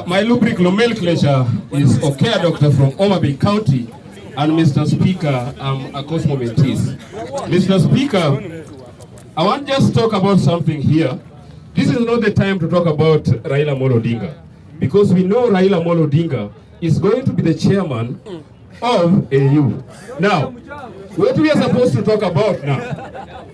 My lubric nomenclature is okay, doctor from Omabay County, and Mr. Speaker, I'm a cosmometist. Mr. Speaker, I want just to talk about something here. This is not the time to talk about Raila Amolo Odinga, because we know Raila Amolo Odinga is going to be the chairman of AU. Now, what we are supposed to talk about now,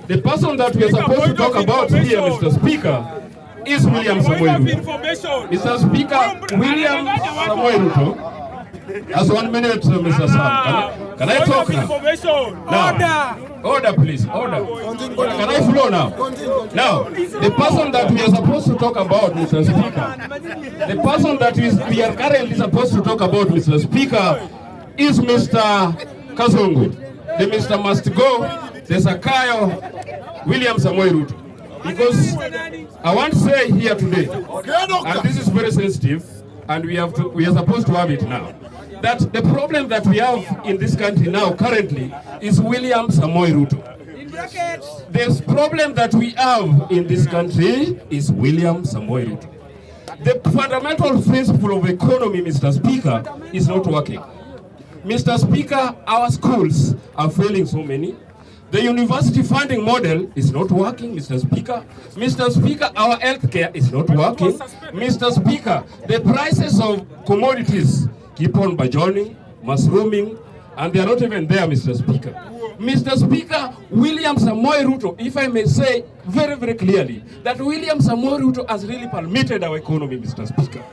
the person that we are supposed to talk about here, Mr. Speaker, is William Samoei Ruto. Mr. Speaker, William Samoei Ruto. As 1 minute, Mr. Sam. Can I talk now? Now, order, please. Order. Can I flow now? Now, the person that we are supposed to talk about, Mr. Speaker, the person that we are currently supposed to talk about, Mr. Speaker, is Mr. Kazungu. The Mr. must go, the Sakayo, William Samoei Ruto. Because I want to say here today, and this is very sensitive, and we are supposed to have it now, that the problem that we have in this country now currently is William Samoei Ruto. The problem that we have in this country is William Samoei Ruto. The fundamental principle of economy, Mr. Speaker, is not working. Mr. Speaker, our schools are failing so many. The university funding model is not working, Mr. Speaker. Mr. Speaker, our healthcare is not working. Mr. Speaker, the prices of commodities keep on burgeoning, mushrooming, and they are not even there, Mr. Speaker. Mr. Speaker, William Samoei Ruto, if I may say very, very clearly, that William Samoei Ruto has really permitted our economy, Mr. Speaker.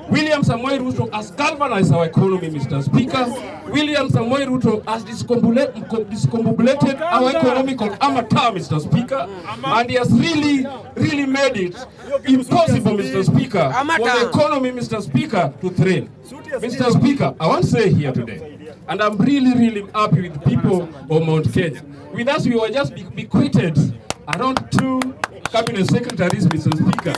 William Samoei Ruto has galvanized our economy, Mr. Speaker. William Samoei Ruto has discombobulated our economical amateur, Mr. Speaker. And he has really, really made it impossible, Mr. Speaker, for the economy, Mr. Speaker, to thrill. Mr. Speaker, I want to say here today, and I'm really, really happy with the people of Mount Kenya. With us, we were just bequeathed around 2 cabinet secretaries, Mr. Speaker.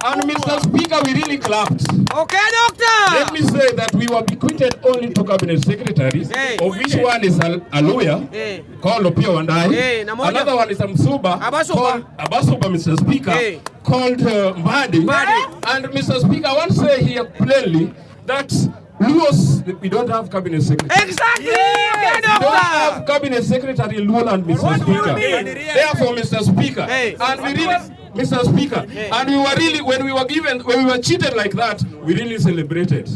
And Mr. Speaker, we really clapped. Okay, doctor! Let me say that we were bequeathed only 2 cabinet secretaries, of which one is a lawyer, called Opio and I. Another one is a Msuba, called Abasuba, Mr. Speaker, called Mbadi. And Mr. Speaker, I want to say here plainly that Luos, we don't have cabinet secretary. Exactly! We don't have cabinet secretary in Luoland, Mr. Speaker. Therefore, Mr. Speaker, and we really, Mr. Speaker, and we were really, when we were cheated like that, we really celebrated.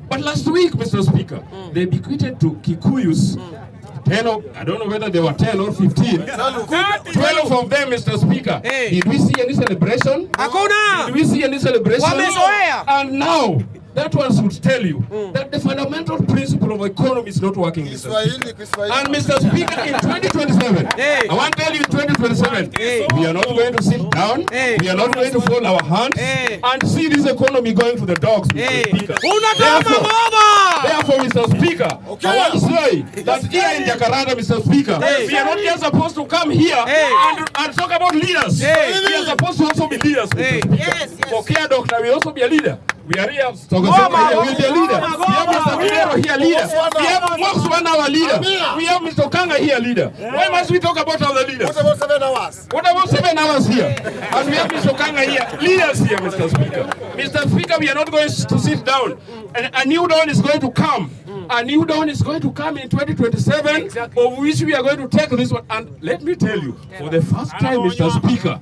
But last week, Mr. Speaker, they bequeathed to Kikuyus 10 of, I don't know whether they were 10 or 15. 12 of them, Mr. Speaker. Did we see any celebration? Did we see any celebration? And now, that one should tell you that the fundamental principle of economy is not working, Mr. Speaker. And Mr. Speaker, in 2027, I want to tell you in 2027, we are not going to sit down, we are not going to fold our hands and see this economy going to the dogs, Mr. Speaker. Therefore, Mr. Speaker, I want to say that here in Jakarta, Mr. Speaker, we are not just supposed to come here and talk about leaders. We are supposed to also be leaders, Mr. Speaker. Okay, doctor, we also be a leader. We are here. We'll be a leader. We have Mr. Kidero here, leader. We have Moxwan, our leader. We have Mr. Kanga here, leader. Why must we talk about other leaders? What about 7 hours? What about 7 hours here? And we have Mr. Kanga here, leaders here, Mr. Speaker. Mr. Speaker, we are not going to sit down. And a new dawn is going to come. A new dawn is going to come in 2027, of which we are going to take this one. And let me tell you, for the first time, Mr. Speaker,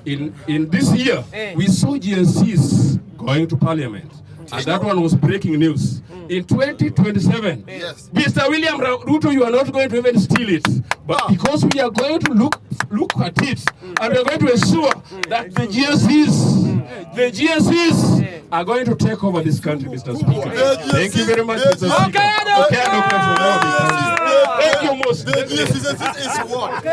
in this year, we saw GNCs going to Parliament. And that one was breaking news. In 2027, Mr. William Ruto, you are not going to even steal it. But because we are going to look at it, and we are going to ensure that the GNCs are going to take over this country, Mr. Speaker. Thank you very much, Mr. Speaker. Okay, Dr. Thank you most. The GNCs is what?